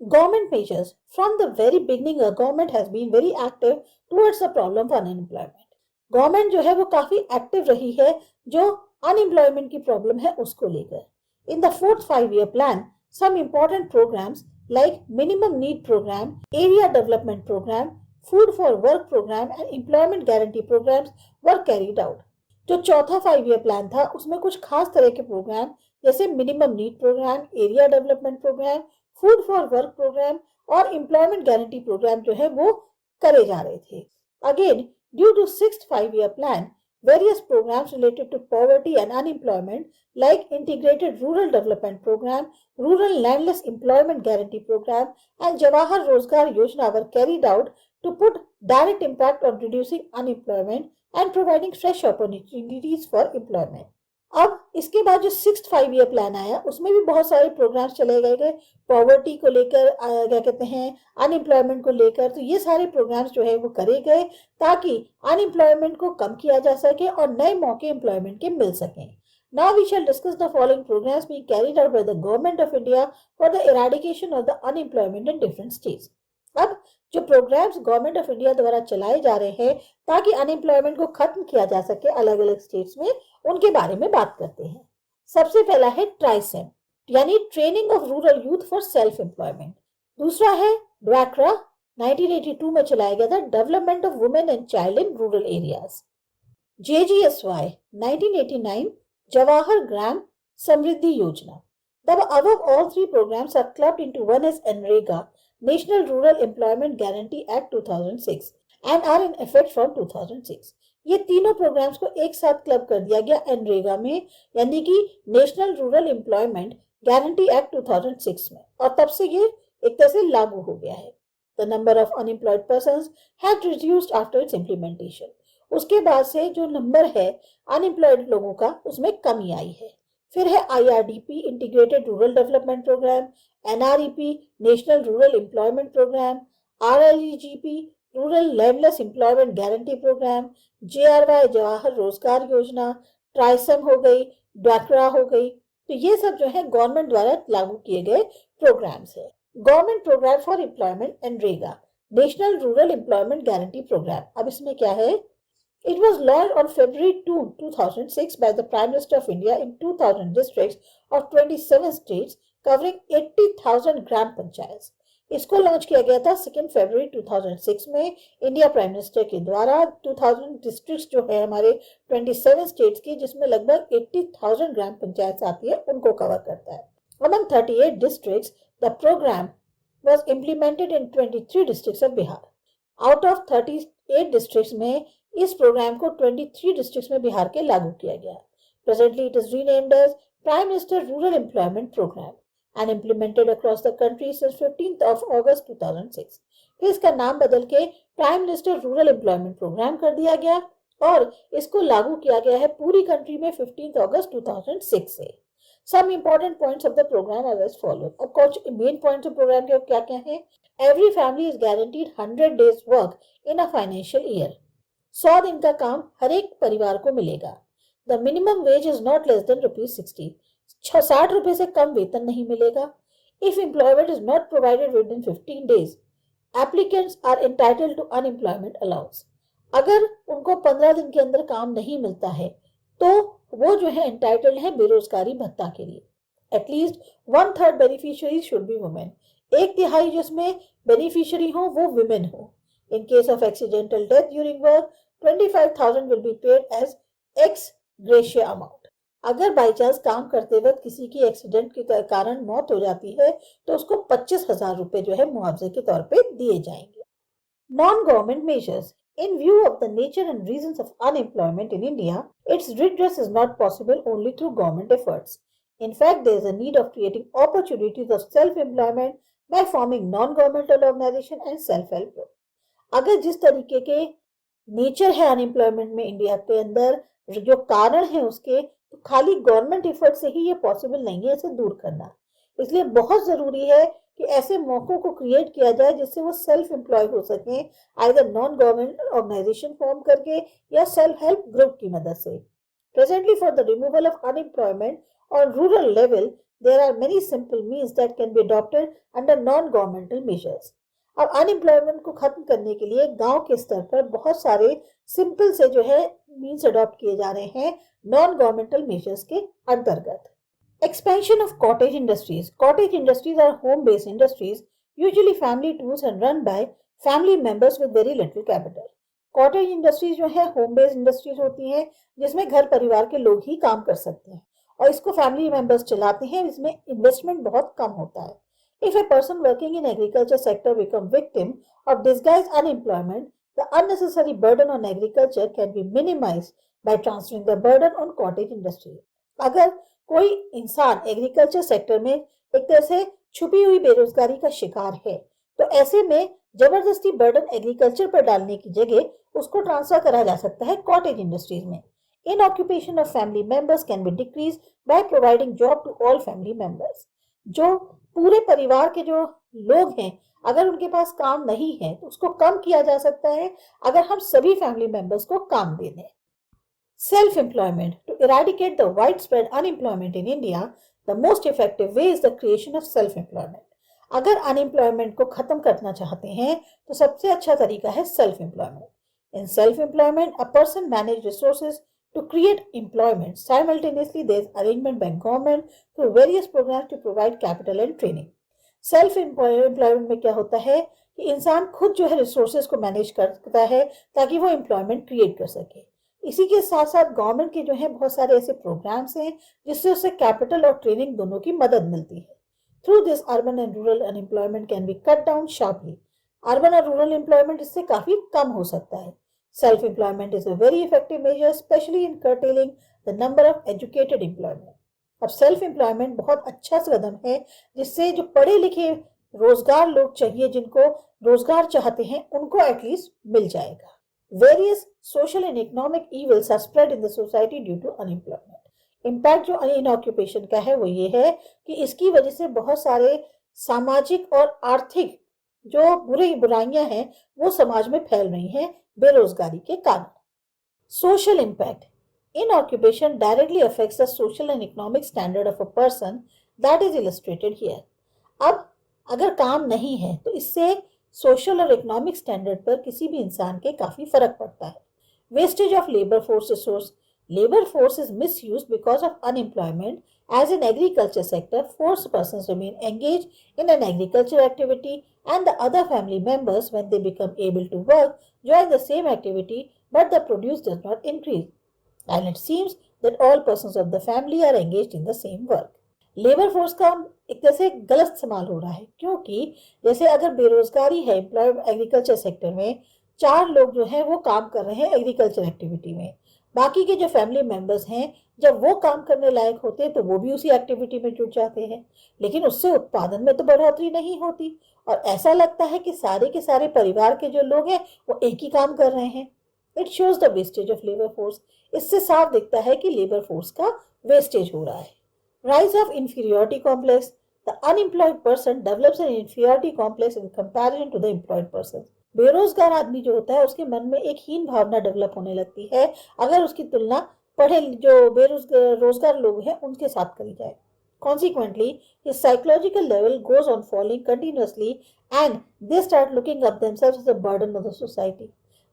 Government measures. From the very beginning, the government has been very active towards the problem of unemployment. Government जो है वो काफी active रही है जो अनएम्प्लॉयमेंट की प्रॉब्लम है उसको लेकर. In the fourth 5 year plan some important programs like minimum need program, area development program, food for work program and employment guarantee programs were carried out. जो चौथा 5 year प्लान था उसमें कुछ खास तरह के प्रोग्राम जैसे minimum need program, area development program, food for work program और एम्प्लॉयमेंट गारंटी प्रोग्राम जो है वो करे जा रहे थे. Again, due to sixth 5 year plan, various programs related to poverty and unemployment like integrated rural development program, rural landless employment guarantee program and Jawahar Rozgar Yojana were carried out to put direct impact on reducing unemployment and providing fresh opportunities for employment. अब इसके बाद जो sixth 5 year plan आया उसमें भी बहुत सारे programmes चले गए पॉवर्टी को लेकर, क्या कहते हैं, अनएम्प्लॉयमेंट को लेकर. तो ये सारे प्रोग्राम्स जो है वो करे गए ताकि अनएम्प्लॉयमेंट को कम किया जा सके और नए मौके एम्प्लॉयमेंट के मिल सकें. Now we shall discuss the following programs being carried out by the government of India for the eradication of the unemployment in different states. अब जो प्रोग्राम्स गवर्नमेंट ऑफ इंडिया द्वारा चलाए जा रहे हैं ताकि अनएम्प्लॉयमेंट को खत्म किया जा सके अलग अलग स्टेट्स में, उनके बारे में बात करते हैं. सबसे पहला है ट्राइसेम यानी training of rural youth for self employment. दूसरा है ड्वाक्रा, 1982 में चलाया गया था, development of women and child in rural areas. JGSY 1989, Jawahar Gram Samriddhi Yojana. The above all three programs are clubbed into one as NREGA, National Rural Employment Guarantee Act 2006 and are in effect from 2006. ये तीनों programmes को एक साथ club कर दिया गया एनरेगा में यानी कि national rural employment guarantee act 2006 में और तब से ये एक तरह से लागू हो गया है. The number of unemployed persons had reduced after it's implementation. उसके बाद से जो नंबर है अनएम्प्लॉयड लोगों का उसमें कमी आई है. फिर है IRDP integrated rural development program, NREP national rural employment program, RLEGP rural landless employment guarantee program, JRY Jawahar Rozgar Yojana, TRYSEM हो गई, ड्वाक्रा हो गई. तो ये सब जो है गवर्नमेंट द्वारा लागू किए गए प्रोग्राम्स है. Government program for employment NREGA, national rural employment guarantee program. अब इसमें क्या है? It was launched on February 2, 2006 by the Prime Minister of India in 2000 districts of 27 states covering 80,000 gram panchayats. इसको लॉन्च किया गया था 2 फरवरी 2006 में इंडिया प्राइम मिनिस्टर के द्वारा. 2000 डिस्ट्रिक्ट्स जो है हमारे 27 स्टेट्स की जिसमें लगभग 80,000 ग्राम पंचायत आती है उनको कवर करता है. Among 38 districts, the program was implemented in 23 districts of Bihar. Out of 38 districts में इस प्रोग्राम को 23 डिस्ट्रिक्ट्स में बिहार के लागू किया गया. Presently it is renamed as prime minister rural employment program and implemented across the country since 15th of August 2006. फिर इसका नाम बदल के prime minister rural employment program कर दिया गया और इसको लागू किया गया है पूरी कंट्री में 15th August 2006 से. Some important points of the program are as follows. अब कुछ मेन पॉइंट्स ऑफ प्रोग्राम के क्या क्या है? Every family is guaranteed 100 days work in a financial year. 100 दिन का काम हर एक परिवार को मिलेगा. The minimum wage is not less than ₹60. 60 रुपए से कम वेतन नहीं मिलेगा. If employment is not provided within 15 days, applicants are entitled to unemployment allowance. अगर उनको 15 दिन के अंदर काम नहीं मिलता है तो वो जो है एंटाइटल्ड है बेरोजगारी भत्ता के लिए. At least 1/3 beneficiary should be women. 1/3 जिसमें बेनिफिशियरी हो वो वुमेन हो. In case of accidental death during work, 25,000 will be paid as ex gratia amount. अगर बाई चांस काम करते वक्त किसी की एक्सीडेंट के कारण मौत हो जाती है तो उसको 25,000 रुपए जो है मुआवजे के तौर पे दिए जाएंगे. Non government measures. In view of the nature and reasons of unemployment in India, its redress is not possible only through government efforts. In fact, there is a need of creating opportunities of self-employment by forming non-governmental organization and self-help group. अगर जिस तरीके के nature है unemployment में India के अंदर, जो कारण है उसके, तो खाली गवर्नमेंट एफर्ट से ही ये पॉसिबल नहीं है इसे दूर करना. इसलिए बहुत जरूरी है कि ऐसे मौकों को क्रिएट किया जाए जिससे वो सेल्फ एम्प्लॉय हो सके, either non government organization form करके या सेल्फ हेल्प ग्रुप की मदद से. Presently for the removal of unemployment on rural level, there are many simple means that can be adopted under non-governmental measures. अब unemployment को खत्म करने के लिए गांव के स्तर पर बहुत सारे सिंपल से जो है मीन्स अडॉप्ट किए जा रहे हैं नॉन गवर्नमेंटल मेजर्स के अंतर्गत. Expansion of cottage industries. Cottage industries are home-based industries, usually family tools and run by family members with very little capital. Cottage industries जो है होम बेस्ड इंडस्ट्रीज होती हैं जिसमें घर परिवार के लोग ही काम कर सकते हैं और इसको फैमिली मेंबर्स चलाते हैं. इसमें इन्वेस्टमेंट बहुत कम होता है. If a person working in agriculture sector become victim of disguised unemployment, the unnecessary burden on agriculture can be minimized by transferring the burden on cottage industry. अगर कोई इंसान एग्रीकल्चर सेक्टर में एक तरह से छुपी हुई बेरोजगारी का शिकार है तो ऐसे में जबरदस्ती बर्डन एग्रीकल्चर पर डालने की जगह उसको ट्रांसफर करा जा सकता है कॉटेज इंडस्ट्रीज में. In occupation of family members can be decrease by providing job to all family members. जो पूरे परिवार के जो लोग हैं अगर उनके पास काम नहीं है तो उसको कम किया जा सकता है अगर हम सभी फैमिली मेंबर्स को काम दे दें. Self-employment. To eradicate the widespread unemployment in India, the most effective way is the creation of self-employment. अगर अनएम्प्लॉयमेंट को खत्म करना चाहते हैं तो सबसे अच्छा तरीका है self employment. In self employment a person manage resources to create employment. Simultaneously, there is arrangement by government through various programs to provide capital and training. Self employment में क्या होता है कि इंसान खुद जो है रिसोर्सेज को मैनेज करता है ताकि वो एम्प्लॉयमेंट क्रिएट कर सके. इसी के साथ साथ गवर्नमेंट के जो है बहुत सारे ऐसे प्रोग्राम्स हैं जिससे उसे कैपिटल और ट्रेनिंग दोनों की मदद मिलती है. Through this urban and rural unemployment can be cut down sharply. Urban और रूरल एम्प्लॉयमेंट इससे काफी कम हो सकता है. Self-employment is a very effective measure, especially in curtailing the number of educated employment. अब सेल्फ एम्प्लॉयमेंट बहुत अच्छा कदम है जिससे जो पढ़े लिखे रोजगार लोग चाहिए जिनको रोजगार चाहते हैं उनको एटलीस्ट मिल जाएगा. Various social and economic evils are spread in the society due to unemployment. Impact जो अनऑक्यूपेशन का है वो ये है कि इसकी वजह से बहुत सारे सामाजिक और आर्थिक जो बुराइयां हैं वो समाज में फैल रही हैं बेरोजगारी के कारण. Social impact. Inoccupation directly affects the social and economic standard of a person that is illustrated here. अब अगर काम नहीं है तो इससे सोशल और इकोनॉमिक स्टैंडर्ड पर किसी भी इंसान के काफी फर्क पड़ता है. Wastage of labour force resource. Labor force is misused because of unemployment. As in agriculture sector, forced persons remain engaged in an agricultural activity and the other family members, when they become able to work, join the same activity but the produce does not increase. And it seems that all persons of the family are engaged in the same work. Labour force का एक तरह से गलत इस्तेमाल हो रहा है क्योंकि जैसे अगर बेरोजगारी है एम्प्लॉय एग्रीकल्चर सेक्टर में 4 लोग जो हैं वो काम कर रहे हैं एग्रीकल्चर एक्टिविटी में. बाकी के जो फैमिली मेंबर्स हैं जब वो काम करने लायक होते हैं तो वो भी उसी एक्टिविटी में जुट जाते हैं लेकिन उससे उत्पादन में तो बढ़ोतरी नहीं होती और ऐसा लगता है कि सारे के सारे परिवार के जो लोग हैं वो एक ही काम कर रहे हैं. It shows the wastage of labour force. इससे साफ दिखता है कि लेबर फोर्स का वेस्टेज हो रहा है. Rise of inferiority complex. The unemployed person develops an inferiority complex in comparison to the employed person. बेरोजगार आदमी जो होता है उसके मन में एक हीन भावना डेवलप होने लगती है अगर उसकी तुलना पढ़े जो बेरोजगार लोग हैं उनके साथ करी जाए. Consequently, his psychological level goes on falling continuously and they start looking up themselves as a burden of the society.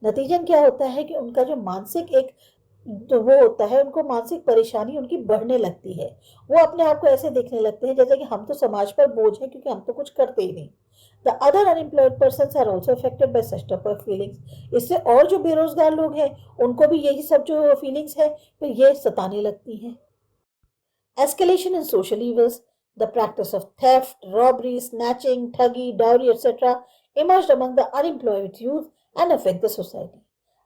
नतीजन क्या होता है कि उनका जो मानसिक एक जो वो होता है उनको मानसिक परेशानी उनकी बढ़ने लगती है. वो अपने आप को ऐसे देखने लगते हैं जैसे कि हम तो समाज पर बोझ हैं क्योंकि हम तो कुछ करते ही नहीं. The other unemployed persons are also affected by such type of feelings. इससे और जो बेरोजगार लोग हैं उनको भी यही सब जो फीलिंग्स है फिर ये सताने लगती हैं. Escalation in social evils. The practice of theft, robbery, snatching, ठगी, dowry, etc. emerged among the unemployed youth and affect the society.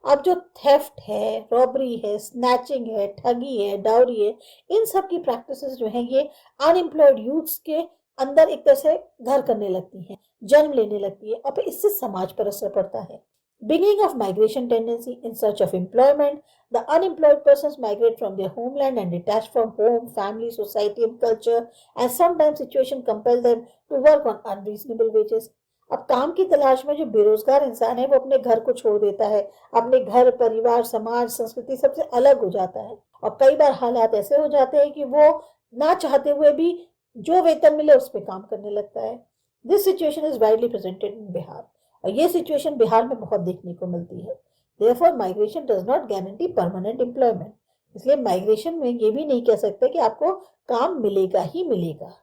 अब जो थेफ्ट है, रॉबरी है, स्नैचिंग है, ठगी है, डाउरी है, इन सब की प्रैक्टिसेस जो हैं ये अनएम्प्लॉयड यूथ्स के अंदर एक तरह से घर करने लगती हैं, जन्म लेने लगती है और फिर इससे समाज पर असर पड़ता है. Beginning of migration tendency. In search of employment, the unemployed persons migrate from their homeland and detached from home, family, society and culture, and sometimes situation compel them to work on unreasonable wages. अब काम की तलाश में जो बेरोजगार इंसान है वो अपने घर को छोड़ देता है, अपने घर परिवार समाज संस्कृति सबसे अलग हो जाता है और कई बार हालात ऐसे हो जाते हैं कि वो ना चाहते हुए भी जो वेतन मिले उस पे काम करने लगता है। This situation is widely presented in Bihar, और ये सिचुएशन बिहार में बहुत देखने को मिलती है। Therefore migration does not guarantee permanent employment. इसलिए माइग्रेशन में ये भी नहीं कह सकते कि आपको काम मिलेगा ही मिलेगा।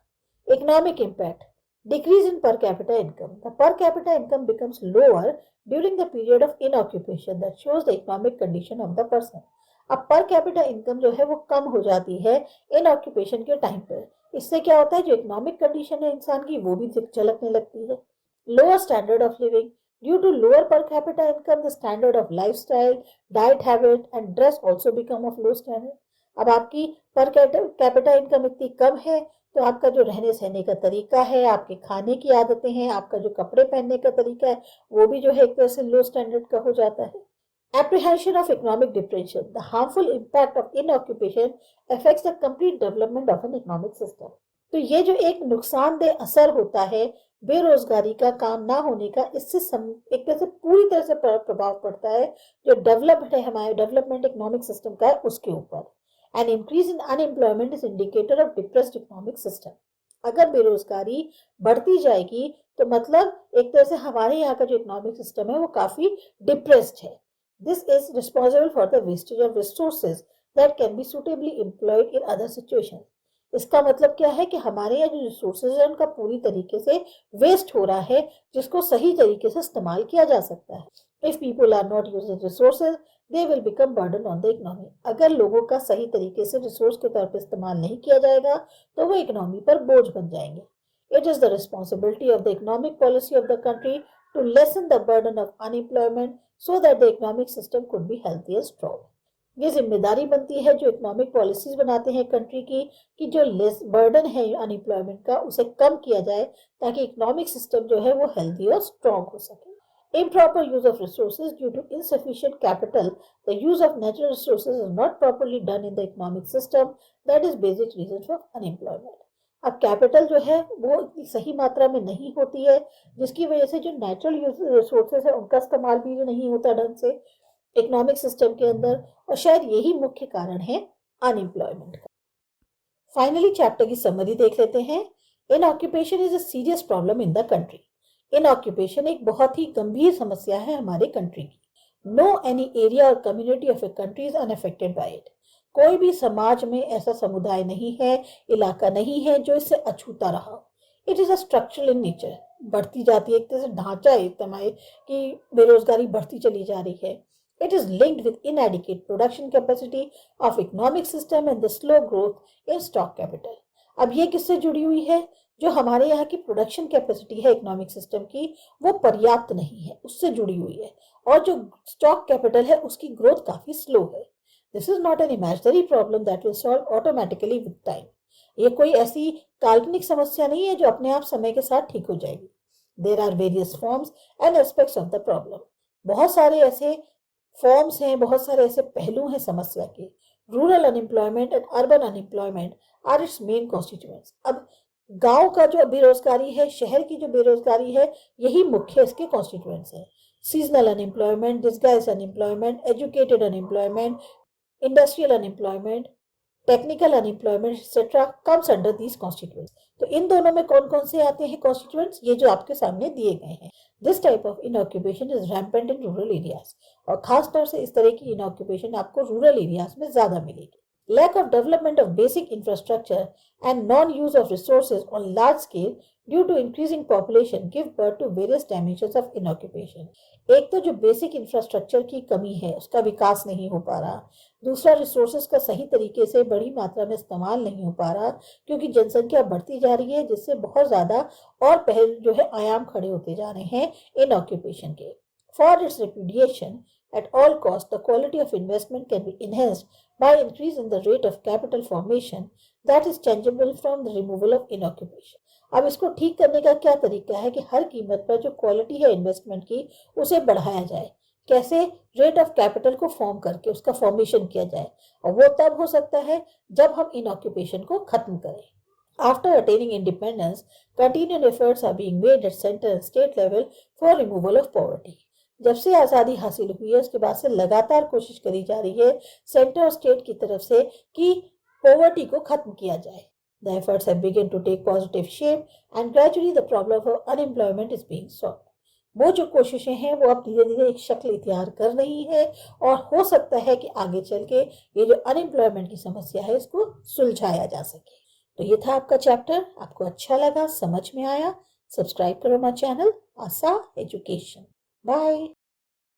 Economic impact, decrease in per capita income. The per capita income becomes lower during the period of inoccupation that shows the economic condition of the person. अब पर कैपिटा इनकम जो है वो कम हो जाती है इन ऑक्यूपेशन के टाइम पर। इससे क्या होता है, जो इकोनॉमिक कंडीशन है इंसान की वो भी झलकने लगती है। Lower standard of living, due to lower per capita income the standard of lifestyle, diet habit and dress also become of low standard. अब आपकी पर कैपिटा इनकम इतनी कम है तो आपका जो रहने सहने का तरीका है, आपके खाने की आदतें हैं, आपका जो कपड़े पहनने का तरीका है, वो भी जो है एक तरह से लो स्टैंडर्ड का हो जाता है। Apprehension of economic differential. The harmful impact of inoccupation affects the complete development of an economic system. तो ये जो एक नुकसानदेह असर होता है बेरोजगारी का, काम ना होने का, इससे एक तरह से पूरी तरह से प्रभाव पड़ता है जो डेवलपमेंट है, हमारे डेवलपमेंट इकोनॉमिक सिस्टम का है उसके ऊपर। An increase in unemployment is indicator of depressed economic system. अगर बेरोजगारी बढ़ती जाएगी तो मतलब एक तरह से हमारे यहाँ का जो इकोनॉमिक सिस्टम है वो काफी डिप्रेस्ड है। This is responsible for the wastage of resources that can be suitably employed in other situations. इसका मतलब क्या है कि हमारे यहाँ जो रिसोर्सेज है उनका पूरी तरीके से वेस्ट हो रहा है, जिसको सही तरीके से इस्तेमाल किया जा सकता है। If people are not using resources, they will become burden on the economy. अगर लोगों का सही तरीके से रिसोर्स के तौर पर इस्तेमाल नहीं किया जाएगा तो वो इकोनॉमी पर बोझ बन जाएंगे। It is the responsibility of the economic policy of the country to lessen the burden of unemployment so that the economic system could be healthy and strong. ये जिम्मेदारी बनती है जो इकोनॉमिक पॉलिसीज बनाते हैं कंट्री की कि जो लेस बर्डन है अनएम्प्लॉयमेंट का उसे कम किया जाए ताकि इकोनॉमिक सिस्टम जो है वो हेल्दी और स्ट्रॉन्ग हो सके। Improper use of resources due to insufficient capital, the use of natural resources is not properly done in the economic system. That is basic reason for unemployment. अब capital जो है वो इतनी सही मात्रा में नहीं होती है, जिसकी वजह से जो नेचुरल रिसोर्सेज है उनका इस्तेमाल भी नहीं होता ढंग से इकोनॉमिक सिस्टम के अंदर, और शायद यही मुख्य कारण है अनएम्प्लॉयमेंट का। फाइनली चैप्टर की समरी देख लेते हैं। इन occupation is a serious problem in the country. In occupation एक बहुत ही गंभीर समस्या है हमारे कंट्री की। नो एनी एरिया और community of a country is unaffected bye it. कोई भी समाज में ऐसा समुदाय नहीं है, इलाका नहीं है जो इससे अछूता रहा। It is a structural in nature. बढ़ती जाती है एक तरह से ढांचा है तमाम कि बेरोजगारी बढ़ती चली जा रही है। It is linked with inadequate production capacity of economic system and the slow growth in stock capital. अब ये किससे जुड़ी हुई है, जो हमारे यहाँ की प्रोडक्शन कैपेसिटी है इकोनॉमिक सिस्टम की वो पर्याप्त नहीं है, उससे जुड़ी हुई है, और जो स्टॉक कैपिटल है उसकी ग्रोथ काफी स्लो है। This is not an imaginary problem that will solve automatically with time. ये कोई ऐसी काल्पनिक समस्या नहीं है जो अपने आप समय के साथ ठीक हो जाएगी। There are various forms and aspects of the problem. बहुत सारे ऐसे फॉर्म्स हैं, बहुत सारे ऐसे पहलू हैं समस्या के। Rural unemployment and urban unemployment are its main constituents. अब गांव का जो बेरोजगारी है, शहर की जो बेरोजगारी है, यही मुख्य इसके कॉन्स्टिट्यूएंट्स हैं। Seasonal unemployment, disguise unemployment, educated unemployment, industrial unemployment, technical unemployment etcetera comes under these constituents. तो इन दोनों में कौन कौन से आते हैं कॉन्स्टिट्यूएंट्स, ये जो आपके सामने दिए गए हैं। This type of in occupation is rampant in rural areas, और खासतौर से इस तरह की इनऑक्यूपेशन आपको रूरल एरियाज में ज्यादा मिलेगी। Lack of development of basic infrastructure and non-use of resources on large scale due to increasing population give birth to various dimensions of inoccupation. एक तो जो बेसिक इंफ्रास्ट्रक्चर की कमी है उसका विकास नहीं हो पा रहा, दूसरा रिसोर्सेज का सही तरीके से बड़ी मात्रा में इस्तेमाल नहीं हो पा रहा क्योंकि जनसंख्या बढ़ती जा रही है, जिससे बहुत ज्यादा और पहल जो है आयाम खड़े होते जा रहे हैं इन ऑक्यूपेशन के। For its repudiation at all costs, the quality of investment can be enhanced by increase in the rate of capital formation that is changeable from the removal of inoccupation. अब इसको ठीक करने का क्या तरीका है कि हर कीमत पर जो क्वालिटी है इन्वेस्टमेंट की उसे बढ़ाया जाए। कैसे? रेट ऑफ कैपिटल को फॉर्म करके उसका फॉर्मेशन किया जाए, और वो तब हो सकता है जब हम इनऑक्यूपेशन को खत्म करें। After attaining independence, continued efforts are being made at center and state level for removal of poverty. जब से आज़ादी हासिल हुई है उसके बाद से लगातार कोशिश करी जा रही है सेंटर और स्टेट की तरफ से कि पॉवर्टी को खत्म किया जाए। The efforts have begun to take positive shape and gradually the problem of unemployment is being solved. वो जो कोशिशें हैं वो अब धीरे धीरे एक शक्ल इख्तियार कर रही है और हो सकता है कि आगे चल के ये जो अनएम्प्लॉयमेंट की समस्या है इसको सुलझाया जा सके। तो ये था आपका चैप्टर। आपको अच्छा लगा, समझ में आया? सब्सक्राइब करो माय चैनल आसा एजुकेशन। बाय।